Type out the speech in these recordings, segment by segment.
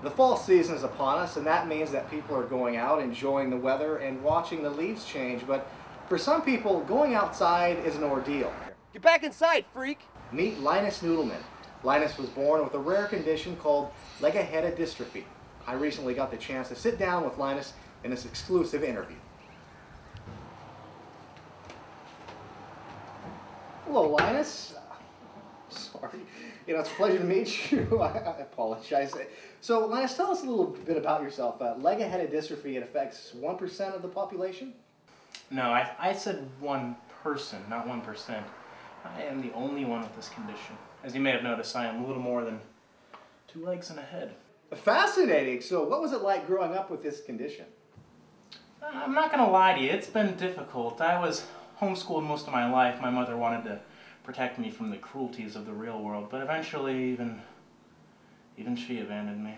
The fall season is upon us, and that means that people are going out, enjoying the weather, and watching the leaves change. But for some people, going outside is an ordeal. Get back inside, freak! Meet Linus Noodleman. Linus was born with a rare condition called leg-headed dystrophy. I recently got the chance to sit down with Linus in this exclusive interview. Hello, Linus. Sorry. You know, it's a pleasure to meet you. I apologize. So, Linus, tell us a little bit about yourself. Leg-headed dystrophy, it affects 1% of the population? No, I said 1 person, not 1%. I am the only one with this condition. As you may have noticed, I am a little more than 2 legs and a head. Fascinating. So, what was it like growing up with this condition? I'm not going to lie to you, it's been difficult. I was homeschooled most of my life. My mother wanted to protect me from the cruelties of the real world, but eventually even she abandoned me.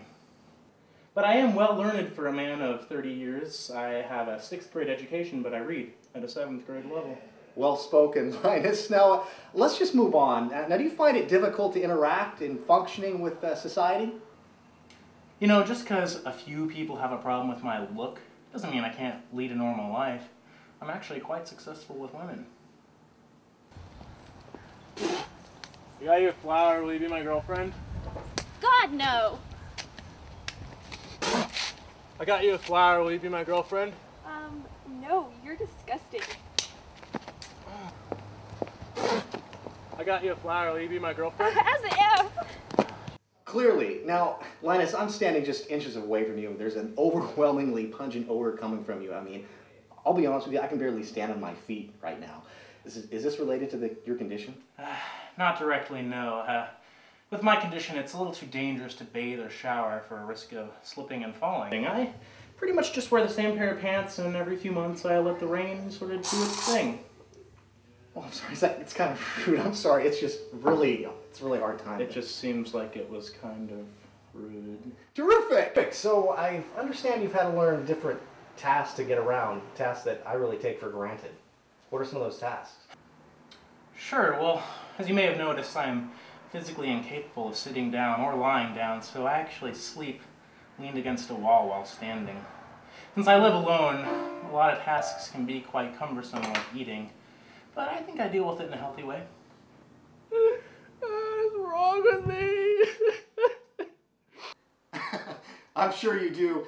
But I am well learned for a man of 30 years. I have a 6th grade education, but I read at a 7th grade level. Well spoken, Linus. Now, let's just move on. Now, do you find it difficult to interact in functioning with society? You know, just because a few people have a problem with my look doesn't mean I can't lead a normal life. I'm actually quite successful with women. You got you a flower, will you be my girlfriend? God, no! I got you a flower, will you be my girlfriend? No, you're disgusting. I got you a flower, will you be my girlfriend? As if! Clearly. Now, Linus, I'm standing just inches away from you. There's an overwhelmingly pungent odor coming from you. I mean, I'll be honest with you, I can barely stand on my feet right now. Is this related to your condition? Not directly, no. With my condition, it's a little too dangerous to bathe or shower for a risk of slipping and falling. I pretty much just wear the same pair of pants, and every few months I let the rain sort of do its thing. Oh, I'm sorry. It's kind of rude. I'm sorry. It's just really, it's a really hard time. It just seems like it was kind of rude. Terrific! So I understand you've had to learn different tasks to get around, tasks that I really take for granted. What are some of those tasks? Sure, well, as you may have noticed, I'm physically incapable of sitting down or lying down, so I actually sleep leaned against a wall while standing. Since I live alone, a lot of tasks can be quite cumbersome like eating, but I think I deal with it in a healthy way. What is wrong with me? I'm sure you do.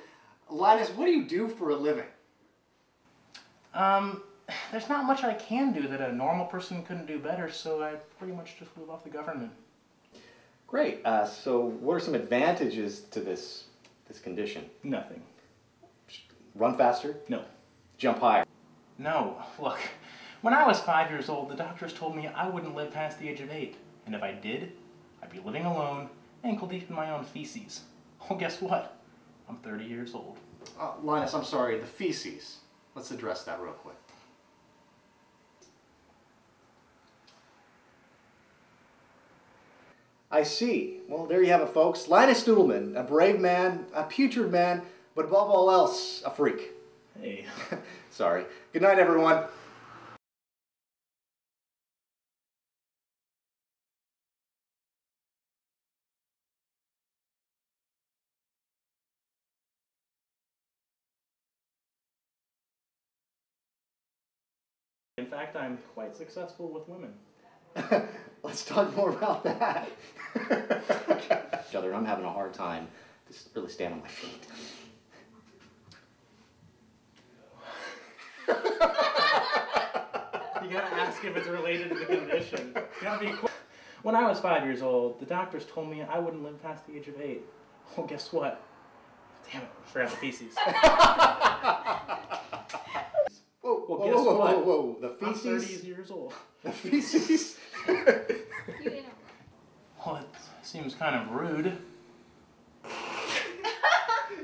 Linus, what do you do for a living? There's not much I can do that a normal person couldn't do better, so I pretty much just live off the government. Great. So what are some advantages to this condition? Nothing. Run faster? No. Jump higher? No. Look, when I was 5 years old, the doctors told me I wouldn't live past the age of 8. And if I did, I'd be living alone, ankle deep in my own feces. Well, guess what? I'm 30 years old. Linus, I'm sorry, the feces. Let's address that real quick. I see. Well, there you have it, folks. Linus Noodleman, a brave man, a putrid man, but above all else, a freak. Hey. Sorry. Good night, everyone. In fact, I'm quite successful with women. Let's talk more about that. I'm having a hard time just really stand on my feet. You gotta ask if it's related to the condition. You gotta be quick. When I was 5 years old, the doctors told me I wouldn't live past the age of 8. Well, guess what? Damn it, I forgot the feces. Whoa, the feces? I'm 30 years old. The feces? You didn't. Well, it seems kind of rude.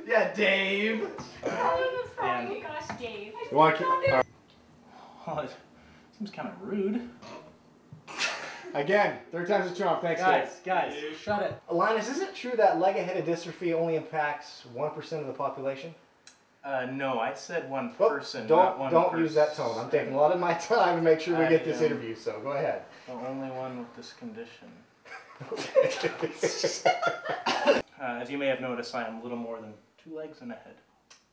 Yeah, Dave. Oh my gosh, Dave. You want to keep... Well, it seems kind of rude. Again, 3rd time's a charm. Thanks, Guys, shut it. Linus, is it true that leg-headed dystrophy only impacts 1% of the population? No, I said one person, Don't not one person. use that tone. I'm taking a lot of my time to make sure we get this interview, so go ahead. The only one with this condition. As you may have noticed, I am a little more than 2 legs and a head.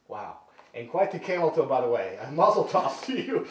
Wow. And quite the camel toe, by the way. A muzzle toss to you.